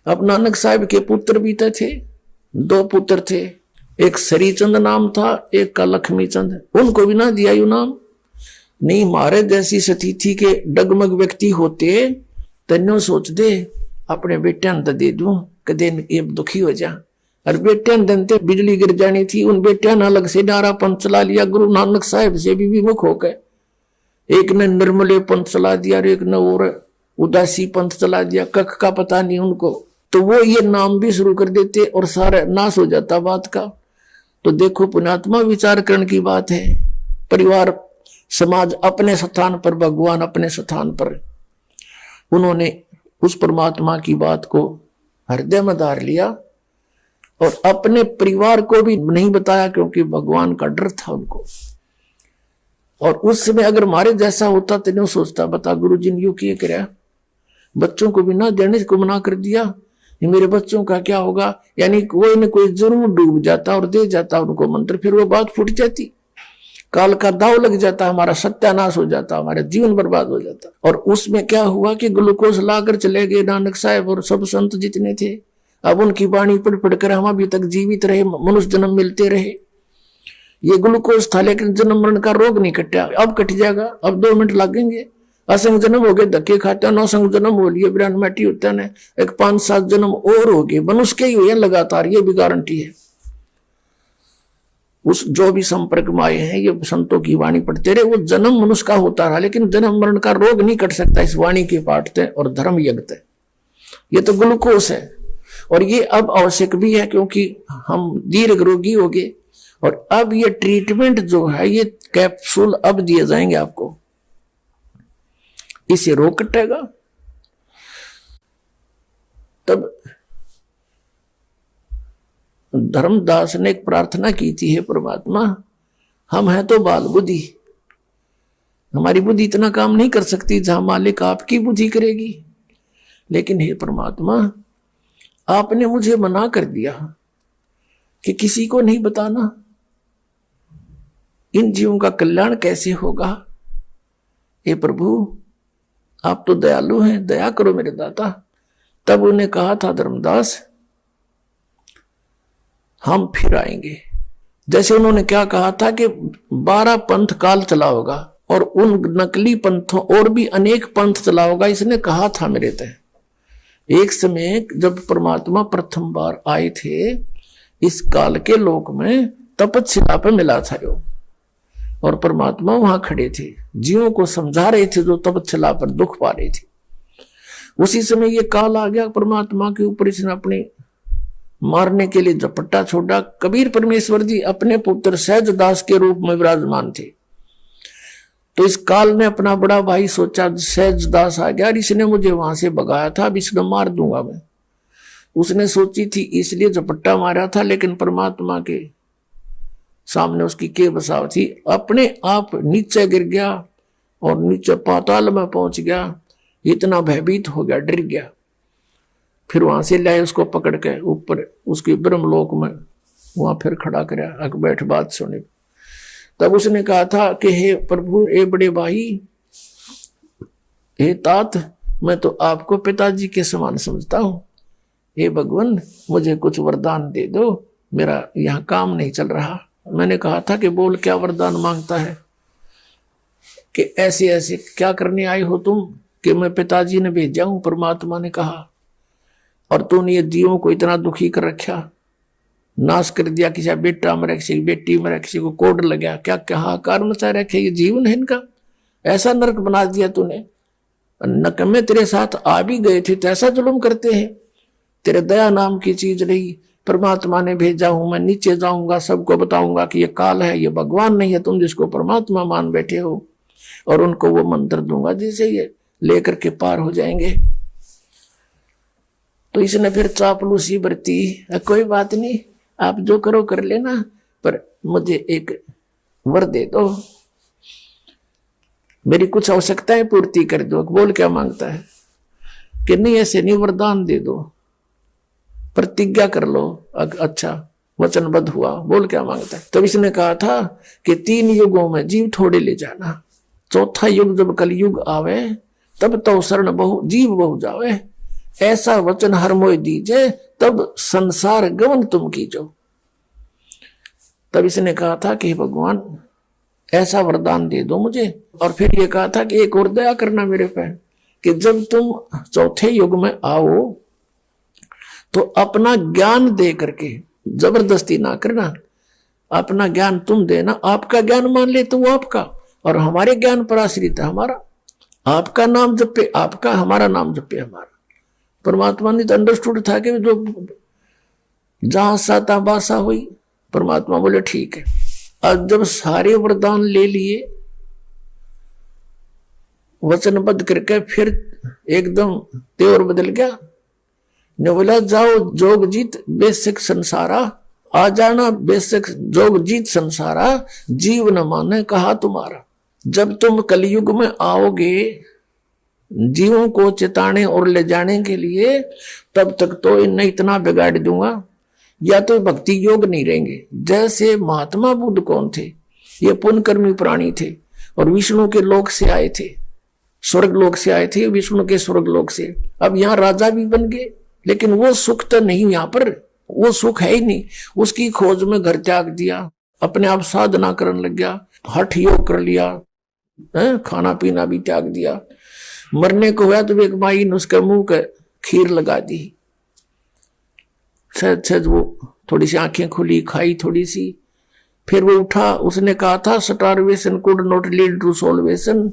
अब नानक साहब के पुत्र भी तो थे, 2 पुत्र थे, एक श्रीचंद नाम था, एक का लक्ष्मी चंद, उनको भी ना दिया यू नाम। नहीं, मारे जैसी स्थिति के डगमग व्यक्ति होते तन्नो सोच दे अपने बेटे ने दे दूं, कदे ये दुखी हो जा। और बेटे दनते बिजली गिर जानी थी, उन बेटिया ने अलग से डारा पंथ चला लिया, गुरु नानक साहब से भी विमुख होकर। एक ने निर्मले पंथ चला दिया और एक ने और उदासी पंथ चला दिया, कख का पता नहीं उनको। तो वो ये नाम भी शुरू कर देते और सारा नाश हो जाता बात का। तो देखो पुण्यात्मा विचार करने की बात है। परिवार समाज अपने स्थान पर, भगवान अपने स्थान पर, उन्होंने उस परमात्मा की बात को हृदय में धार लिया और अपने परिवार को भी नहीं बताया, क्योंकि भगवान का डर था उनको। और उस समय अगर हमारे जैसा होता तो नहीं सोचता, बता गुरु जी ने यूं किए कराया, बच्चों को भी ना देने को मना कर दिया, ये मेरे बच्चों का क्या होगा। यानी कोई न कोई जरूर डूब जाता और दे जाता उनको मंत्र, फिर वो बात फूट जाती, काल का दाव लग जाता, हमारा सत्यानाश हो जाता, हमारा जीवन बर्बाद हो जाता। और उसमें क्या हुआ कि ग्लूकोज लाकर चले गए नानक साहब और सब संत जितने थे। अब उनकी वाणी पढ़ पढ़कर हम अभी तक जीवित रहे, मनुष्य जन्म मिलते रहे। ये ग्लूकोज था, लेकिन जन्म मरण का रोग नहीं कटा। अब कट जाएगा, अब 2 मिनट लगेंगे। असंग जन्म हो गए, धक्के खाते, 9 संग जन्म हो लिए, ब्रांड मैटी होता है, एक 5-7 जन्म और हो गए, मनुष्य के ही हुए लगातार, ये भी गारंटी है। उस जो भी संपर्क में आए हैं, ये संतों की वाणी पढ़ते रहे, वो जन्म मनुष्य का होता रहा, लेकिन जन्म मरण का रोग नहीं कट सकता इस वाणी के पाठ से और धर्म यज्ञ से। ये तो ग्लूकोज है और ये अब आवश्यक भी है, क्योंकि हम दीर्घ रोगी हो गए। और अब ये ट्रीटमेंट जो है, ये कैप्सूल अब दिए जाएंगे आपको, इसे रोग कटेगा। तब धर्मदास ने एक प्रार्थना की थी, हे परमात्मा, हम हैं तो बाल बुद्धि, हमारी बुद्धि इतना काम नहीं कर सकती जहां मालिक आपकी बुद्धि करेगी। लेकिन हे परमात्मा, आपने मुझे मना कर दिया कि किसी को नहीं बताना, इन जीवों का कल्याण कैसे होगा। हे प्रभु, आप तो दयालु हैं, दया करो मेरे दाता। तब उन्हें कहा था धर्मदास, हम फिर आएंगे। जैसे उन्होंने क्या कहा था कि 12 पंथ काल चला होगा और उन नकली पंथों और भी अनेक पंथ चला होगा, इसने कहा था मेरे तय। एक समय जब परमात्मा प्रथम बार आए थे इस काल के लोक में, तपस्या पे मिला था यो, और परमात्मा वहां खड़े थे, जीवों को समझा रहे थे जो तपस्या पर दुख पा रहे थे। उसी समय ये काल आ गया परमात्मा के ऊपर, इसने अपने मारने के लिए झपट्टा छोड़ा। कबीर परमेश्वर जी अपने पुत्र सहजदास के रूप में विराजमान थे। तो इस काल ने अपना बड़ा भाई सोचा, सहजदास आ गया, इसने मुझे वहां से भगाया था, अब इसने मार दूंगा मैं। उसने सोची थी इसलिए झपट्टा मारा था, लेकिन परमात्मा के सामने उसकी के बसाव थी, अपने आप नीचे गिर गया और नीचे पाताल में पहुंच गया। इतना भयभीत हो गया, डर गया। फिर वहां से लाए उसको पकड़ के ऊपर उसके ब्रह्मलोक में, वहां फिर खड़ा कराया, अक बैठ बात सुने। तब उसने कहा था कि हे प्रभु, हे बड़े भाई, हे तात, मैं तो आपको पिताजी के समान समझता हूं। हे भगवान, मुझे कुछ वरदान दे दो, मेरा यहाँ काम नहीं चल रहा। मैंने कहा था कि बोल क्या वरदान मांगता है। कि ऐसे ऐसे क्या करने आए हो तुम, कि मैं पिताजी ने भेजा हूं, परमात्मा ने कहा, और तूने ये जीवों को इतना दुखी कर रखा, नाश कर दिया, किसी बेटा मरा, किसी की बेटी मरा, किसी को कोड लग गया, क्या क्या हाकार मचा रखे, ये जीवन है इनका, ऐसा नरक बना दिया तूने। नकमे तेरे साथ आ भी गए थे तो ऐसा जुल्म करते हैं, तेरे दया नाम की चीज नहीं, परमात्मा ने भेजा हूं, मैं नीचे जाऊंगा, सबको बताऊंगा कि ये काल है, ये भगवान नहीं है, तुम जिसको परमात्मा मान बैठे हो, और उनको वो मंत्र दूंगा जिसे ये लेकर के पार हो जाएंगे। तो इसने फिर चापलूसी बरती, कोई बात नहीं, आप जो करो कर लेना, पर मुझे एक वर दे दो, मेरी कुछ आवश्यकताएं पूर्ति कर दो। बोल क्या मांगता है कि नहीं ऐसे नहीं, वरदान दे दो, प्रतिज्ञा कर लो। अच्छा, वचनबद्ध हुआ। बोल क्या मांगता है? तब इसने कहा था कि 3 युगों में जीव थोड़े ले जाना, चौथा युग जब कलयुग आवे, तब तो शरण बहु जीव बहु जावे, ऐसा वचन हर मोय दीजे, तब संसार गमन तुम कीजो। तब इसने कहा था कि भगवान ऐसा वरदान दे दो मुझे, और फिर ये कहा था कि एक और दया करना मेरे पे, कि जब तुम चौथे युग में आओ तो अपना ज्ञान दे करके, जबरदस्ती ना करना, अपना ज्ञान तुम देना, आपका ज्ञान मान ले तो वो आपका, और हमारे ज्ञान पर आश्रित है हमारा, आपका नाम जपे आपका, हमारा नाम जपे हमारा। परमात्मा ने तो अंडरस्टूड था कि जो जहां साता बासा हुई, परमात्मा बोले ठीक है। अब जब सारे वरदान ले लिए वचनबद्ध करके, फिर एकदम तेवर बदल गया, ने बोला जाओ जोग जीत बेसिक संसारा, आ जाना बेसिक जोग जीत संसारा, जीव न माने कहा तुम्हारा। जब तुम कलयुग में आओगे जीवों को चिताने और ले जाने के लिए, तब तक तो इन्हें इतना बिगाड़ दूंगा, या तो भक्ति योग नहीं रहेंगे। जैसे महात्मा बुद्ध कौन थे? ये पुण्यकर्मी प्राणी थे, और विष्णु के लोक से आए थे, स्वर्ग लोक से आए थे, विष्णु के स्वर्ग लोक से। अब यहाँ राजा भी बन गए, लेकिन वो सुख तो नहीं, यहाँ पर वो सुख है ही नहीं। उसकी खोज में घर त्याग दिया, अपने आप साधना करने लग गया, हठ योग कर लिया, खाना पीना भी त्याग दिया। मरने को हुआ तो एक माई ने उसके मुंह के खीर लगा दी, सच वो थोड़ी सी आंखें खुली, खाई थोड़ी सी, फिर वो उठा। उसने कहा था starvation could not lead to salvation,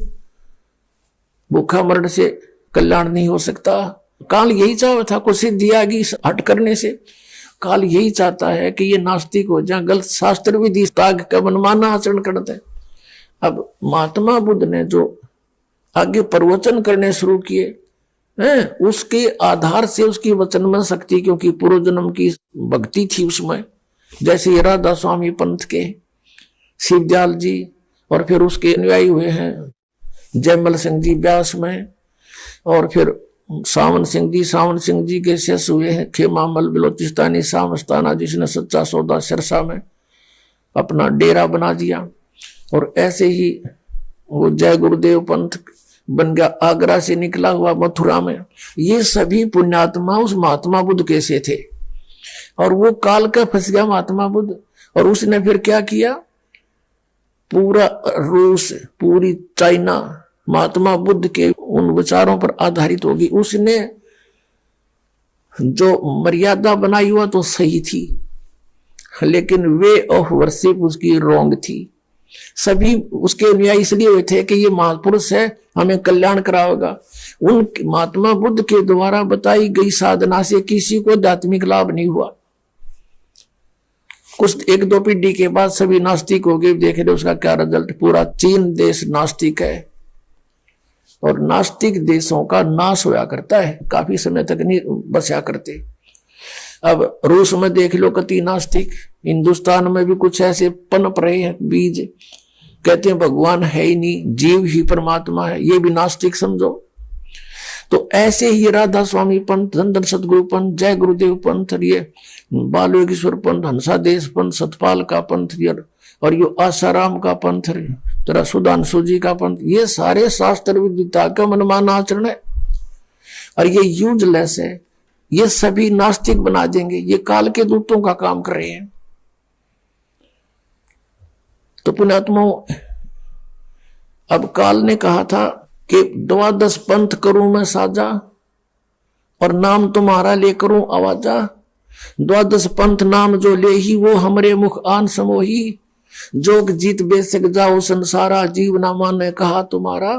भूखा मरण से कल्याण नहीं हो सकता। काल यही चाहता था, कुछ सिद्धि आ गई हट करने से। काल यही चाहता है कि ये नास्तिक हो जाए, गलत शास्त्र विधि त्याग का मनमाना आचरण करते हैं। अब महात्मा बुद्ध ने जो आगे प्रवचन करने शुरू किए, उसके आधार से उसकी वचन में शक्ति, क्योंकि पूर्व जन्म की भक्ति थी उसमें, जैसे राधा स्वामी पंथ के शिवदयाल जी, और फिर उसके अनुयायी हुए हैं जयमल सिंह जी व्यास में, और फिर सावन सिंह जी के शिष्य हुए हैं खेमामल बलोचिस्तानी सामस्ताना, जिसने सच्चा सौदा सिरसा में अपना डेरा बना दिया। और ऐसे ही वो जय गुरुदेव पंथ बन गया, आगरा से निकला हुआ मथुरा में। ये सभी पुण्यात्मा उस महात्मा बुद्ध के से थे, और वो काल का फंस गया महात्मा बुद्ध। और उसने फिर क्या किया, पूरा रूस, पूरी चाइना महात्मा बुद्ध के उन विचारों पर आधारित होगी। उसने जो मर्यादा बनाई हुआ तो सही थी, लेकिन वे ऑफ वर्शिप उसकी रॉन्ग थी। सभी उसके अनुयायी इसलिए हुए थे कि ये महापुरुष है, हमें कल्याण कराएगा। उन महात्मा बुद्ध के द्वारा बताई गई साधना से किसी को आध्यात्मिक लाभ नहीं हुआ। कुछ 1-2 पीढ़ी के बाद सभी नास्तिक हो गए। देख रहे उसका क्या रिजल्ट, पूरा चीन देश नास्तिक है, और नास्तिक देशों का नाश होया करता है, काफी समय तक नहीं बचा करते। अब रूस में देख लो कति नास्तिक, हिंदुस्तान में भी कुछ ऐसे पनप रहे हैं बीज, कहते हैं भगवान है ही नहीं, जीव ही परमात्मा है, ये भी नास्तिक समझो। तो ऐसे ही राधा स्वामी पंथ, धन सतगुरु पंथ, जय गुरुदेव पंथ, ये बाल योगेश्वर पंथ, हंसादेश पंथ, सतपाल का पंथ, और ये आसाराम का पंथ, तेरा सुधांशु जी का पंथ, ये सारे शास्त्र विद्या का मनमाना आचरण है, और ये यूजलेस है। ये सभी नास्तिक बना देंगे, ये काल के दूतों का काम कर रहे हैं। तो पुण्यात्माओं, अब काल ने कहा था कि 12 पंथ करूं मैं साजा और नाम तुम्हारा ले करूं आवाजा। 12 पंथ नाम जो ले ही वो हमरे मुख आन समोही। जोग जीत बेसक जाओ संसारा जीव ना माने कहा तुम्हारा।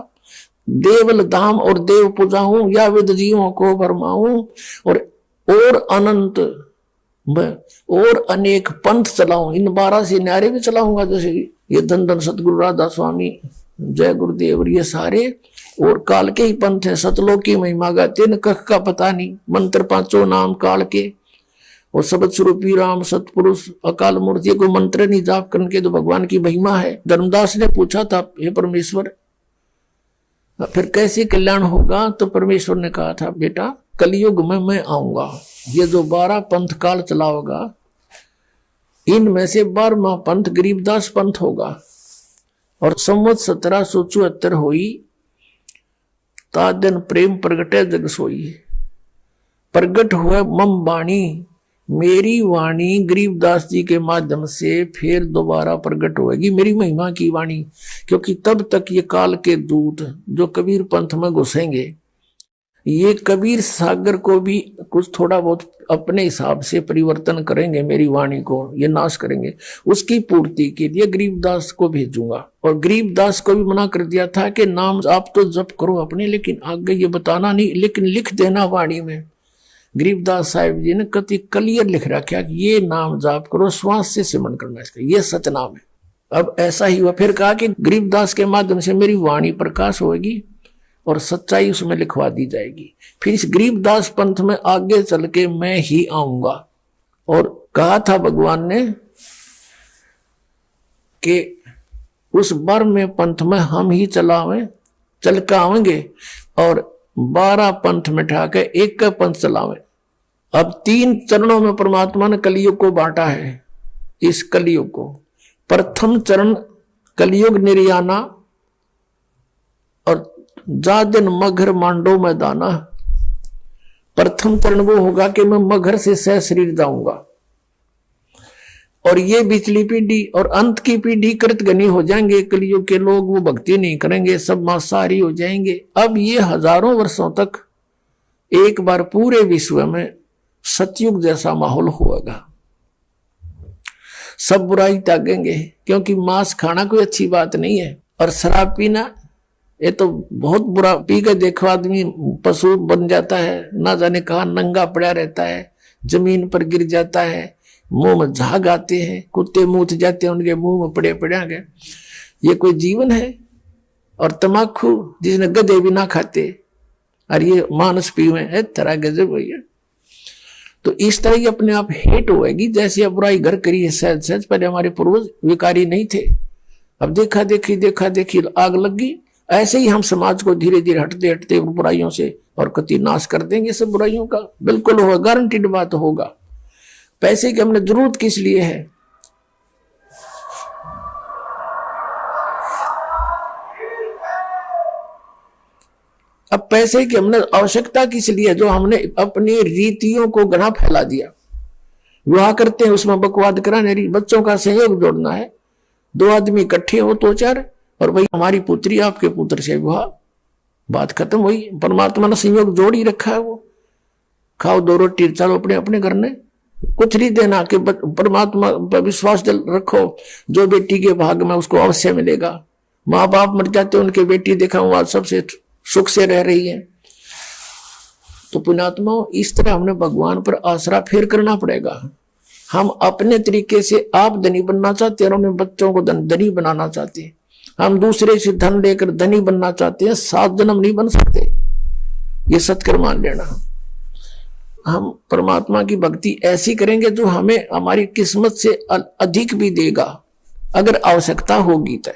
देवल धाम और देव पूजाऊं या विद जीवों को भरमाऊं और अनंत और अनेक पंथ चलाऊं। इन 12 से न्यारे भी चलाऊंगा, जैसे ये धन धन सतगुरु राधा स्वामी जय गुरुदेव और ये सारे और काल के ही पंथ है। सतलोक की महिमा गाते न कख का पता नहीं, मंत्र 5 नाम काल के और शब्द स्वरूपी राम सतपुरुष अकाल मूर्ति को मंत्र नहीं जाप करके तो भगवान की महिमा है। धर्मदास ने पूछा था हे परमेश्वर फिर कैसे कल्याण होगा, तो परमेश्वर ने कहा था बेटा कलयुग में मैं आऊंगा, ये जो 12 पंथ काल चलाओगा इनमें से 12वां पंथ गरीबदास पंथ होगा। और संवत 1774 हुई ता दिन प्रेम प्रगटे जग सोई। प्रगट हुआ मम वाणी, मेरी वाणी गरीबदास जी के माध्यम से फिर दोबारा प्रकट होगी मेरी महिमा की वाणी। क्योंकि तब तक ये काल के दूत जो कबीर पंथ में घुसेंगे ये कबीर सागर को भी कुछ थोड़ा बहुत अपने हिसाब से परिवर्तन करेंगे, मेरी वाणी को ये नाश करेंगे। उसकी पूर्ति के लिए गरीबदास को भेजूंगा। और गरीबदास को भी मना कर दिया था कि नाम आप तो जप करो अपने, लेकिन आगे ये बताना नहीं, लेकिन लिख देना वाणी में। गरीबदास साहिब जी ने कति क्लियर लिख रखा कि ये नाम जाप करो, श्वास से सिमरन करना इसका, ये सतनाम है। अब ऐसा ही हुआ, फिर कहा कि गरीबदास के माध्यम से मेरी वाणी प्रकाश होगी और सच्चाई उसमें लिखवा दी जाएगी। फिर इस गरीबदास पंथ में आगे चल के मैं ही आऊंगा। और कहा था भगवान ने कि उस बार में पंथ में हम ही चल के आवेंगे और 12 पंथ मिटा के एक का पंथ चलावे। अब 3 चरणों में परमात्मा ने कलयुग को बांटा है। इस कलयुग को प्रथम चरण कलयुग निर्याना और जा दिन मगर मांडो में दाना। प्रथम चरण वो होगा कि मैं मगर से सह शरीर जाऊंगा और ये बिचली पीढ़ी और अंत की पीढ़ी कृतघ्नी हो जाएंगे। कलयुग के लोग वो भक्ति नहीं करेंगे, सब मांसाहारी हो जाएंगे। अब ये हजारों वर्षों तक एक बार पूरे विश्व में सतयुग जैसा माहौल होगा। सब बुराई त्यागेंगे क्योंकि मांस खाना कोई अच्छी बात नहीं है। और शराब पीना ये तो बहुत बुरा, पी के देखो आदमी पशु बन जाता है, ना जाने कहा नंगा पड़ा रहता है, जमीन पर गिर जाता है, मुंह में झाग आते हैं, कुत्ते मूत जाते हैं उनके मुंह में पड़े गए। ये कोई जीवन है? और तमाकू जिसने गधे भी ना खाते और ये मानस पीवे है, तरह गजब भैया। तो इस तरह ही अपने आप हेट होएगी। जैसे अब बुराई घर करी है सहज सहज, पहले हमारे पूर्वज विकारी नहीं थे, अब देखा देखी आग लग गई। ऐसे ही हम समाज को धीरे धीरे हटते हटते बुराइयों से और कति नाश कर देंगे सब बुराइयों का। बिल्कुल होगा, गारंटीड बात होगा। पैसे की हमने जरूरत किस लिए है? अब पैसे की हमने आवश्यकता किस लिए? जो हमने अपनी रीतियों को गना फैला दिया। विवाह करते हैं उसमें बकवाद कराने, बच्चों का सहयोग जोड़ना है। 2 आदमी इकट्ठे हो तो 4 और भाई हमारी पुत्री आपके पुत्र से विवाह, बात खत्म हुई। परमात्मा ने संयोग जोड़ ही रखा है। वो खाओ 2 रोटी चलो अपने अपने घर में, कुछ नहीं देना कि परमात्मा पर विश्वास रखो, जो बेटी के भाग में उसको अवश्य मिलेगा। माँ बाप मर जाते उनके बेटी देखा हुआ सबसे सुख से रह रही है। तो पुण्यात्मा इस तरह हमने भगवान पर आसरा फेर करना पड़ेगा। हम अपने तरीके से आप धनी बनना चाहते हैं और अपने बच्चों को धनी बनाना चाहते हैं। हम दूसरे से धन लेकर धनी बनना चाहते हैं, 7 जन्म नहीं बन सकते, ये सत्कर मान लेना। हम परमात्मा की भक्ति ऐसी करेंगे जो हमें हमारी किस्मत से अधिक भी देगा, अगर आवश्यकता होगी तो।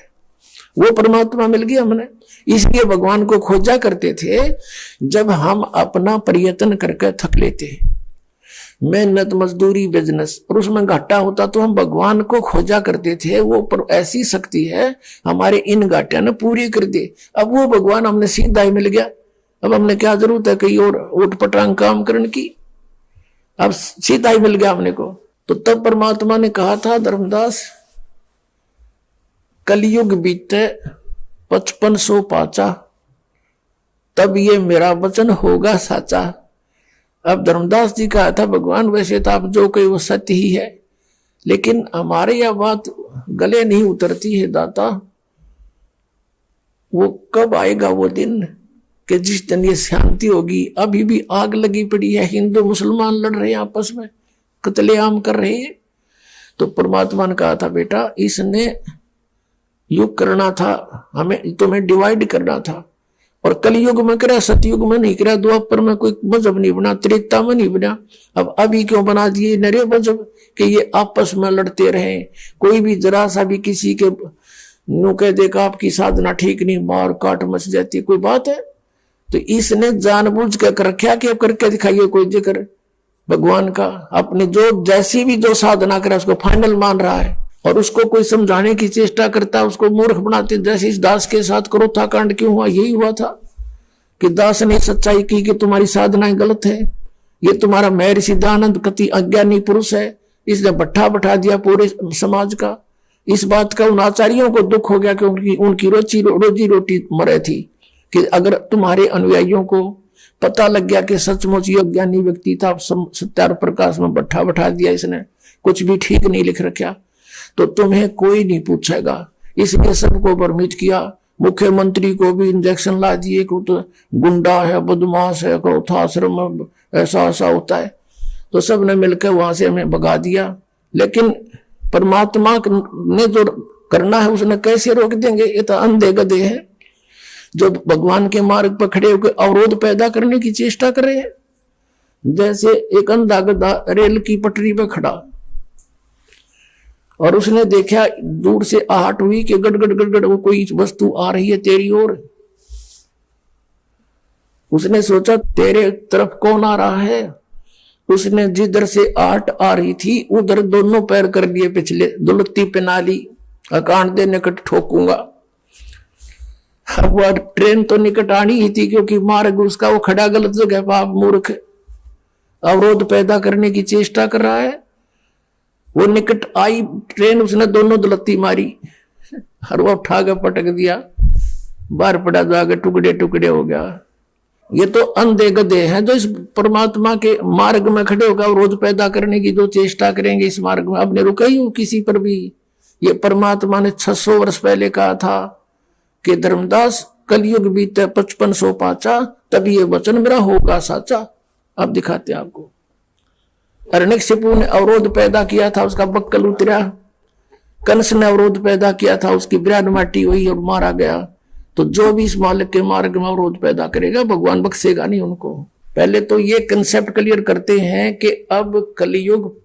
वो परमात्मा मिल गया हमने, इसलिए भगवान को खोजा करते थे। जब हम अपना प्रयत्न करके थक लेते, मेहनत मजदूरी बिजनेस, और उसमें घाटा होता तो हम भगवान को खोजा करते थे। वो ऐसी शक्ति है हमारे इन घाटिया ने पूरी कर दे। अब वो भगवान हमने सीधा ही मिल गया, अब हमने क्या जरूरत है कहीं और उठ पटांग काम करने की, अब सीधा ही मिल गया हमने को। तो तब परमात्मा ने कहा था धर्मदास, कलयुग बीते 5500 पाचा, तब ये मेरा वचन होगा साचा। अब धर्मदास जी कहा था भगवान वैसे तो आप जो कहे वो सत्य ही है, लेकिन हमारे यह बात गले नहीं उतरती है दाता। वो कब आएगा वो दिन कि जिस दिन ये शांति होगी। अभी भी आग लगी पड़ी है, हिंदू मुसलमान लड़ रहे हैं आपस में, कत्लेआम कर रहे हैं। तो परमात्मा ने कहा था बेटा इसने युग करना था, हमें तुम्हें डिवाइड करना था। और कलयुग में करा, सतयुग में नहीं करा, द्वापर में कोई मजहब नहीं बना, त्रेता में नहीं बना। अब अभी क्यों बना दिए नरे मजहब कि ये आपस में लड़ते रहे। कोई भी जरा सा भी किसी के नु कह देगा आपकी साधना ठीक नहीं, मार काट मच जाती है, कोई बात है। तो इसने जानबूझ के कर रखा कि अब करके दिखाइए कोई जिक्र भगवान का। अपने जो जैसी भी जो साधना करे उसको फाइनल मान रहा है, और उसको कोई समझाने की चेष्टा करता है, उसको मूर्ख बनाते। जैसे इस दास के साथ क्रोथा कांड क्यों हुआ, यही हुआ था कि दास ने सच्चाई की कि तुम्हारी साधनाएं गलत है, ये तुम्हारा महर्षि सिद्धानंद कति अज्ञानी पुरुष है। इसने भट्ठा बैठा दिया पूरे समाज का। इस बात का उन आचार्यों को दुख हो गया कि उनकी रोजी रोटी मरे थी, कि अगर तुम्हारे अनुयायियों को पता लग गया कि सचमुच ये अज्ञानी व्यक्ति था, सत्यार प्रकाश में भट्ठा बैठा दिया इसने, कुछ भी ठीक नहीं लिख रखा, तो तुम्हें कोई नहीं पूछेगा। इसलिए सबको भ्रमित किया। मुख्यमंत्री को भी इंजेक्शन ला दिए कि तो गुंडा है, बदमाश है, क्रोधाश्रम ऐसा ऐसा होता है। तो सब ने मिलकर वहां से हमें भगा दिया। लेकिन परमात्मा ने जो करना है उसने कैसे रोक देंगे। ये तो अंधे गधे हैं जो भगवान के मार्ग पर खड़े होकर अवरोध पैदा करने की चेष्टा कर रहे हैं। जैसे एक अंधा गधा रेल की पटरी पर खड़ा, और उसने देखा दूर से आहट हुई कि गड़गड़ गड़गड़ वो कोई वस्तु आ रही है तेरी ओर। उसने सोचा तेरे तरफ कौन आ रहा है। उसने जिधर से आहट आ रही थी उधर दोनों पैर कर लिए पिछले, दुलत्ती पहना ली, अकांड दे निकट ठोकूंगा। अब वह ट्रेन तो निकट आनी ही थी, क्योंकि मार्ग उसका वो खड़ा गलत जगह, पाप मूर्ख अवरोध पैदा करने की चेष्टा कर रहा है। वो निकट आई ट्रेन, उसने दोनों दुलत्ती मारी, हर वो उठा के पटक दिया, बाहर पड़ा जाकर टुकड़े टुकड़े हो गया। ये तो अंधे गधे हैं जो इस परमात्मा के मार्ग में खड़े होकर अवरोध पैदा करने की जो चेष्टा करेंगे इस मार्ग में। अब ने रुका ही किसी पर भी। ये परमात्मा ने 600 वर्ष पहले कहा था कि धर्मदास कलयुग बीते 5500 पाचा, तब ये वचन मेरा होगा साचा। अब दिखाते आपको। हिरण्यकशिपु ने अवरोध पैदा किया था, उसका बक्कल उतरा। कंस ने अवरोध पैदा किया था, उसकी ब्रान माटी हुई और मारा गया। तो जो भी इस मालिक के मार्ग में अवरोध पैदा करेगा भगवान बख्शेगा नहीं उनको। पहले तो ये कंसेप्ट क्लियर करते हैं कि अब कलयुग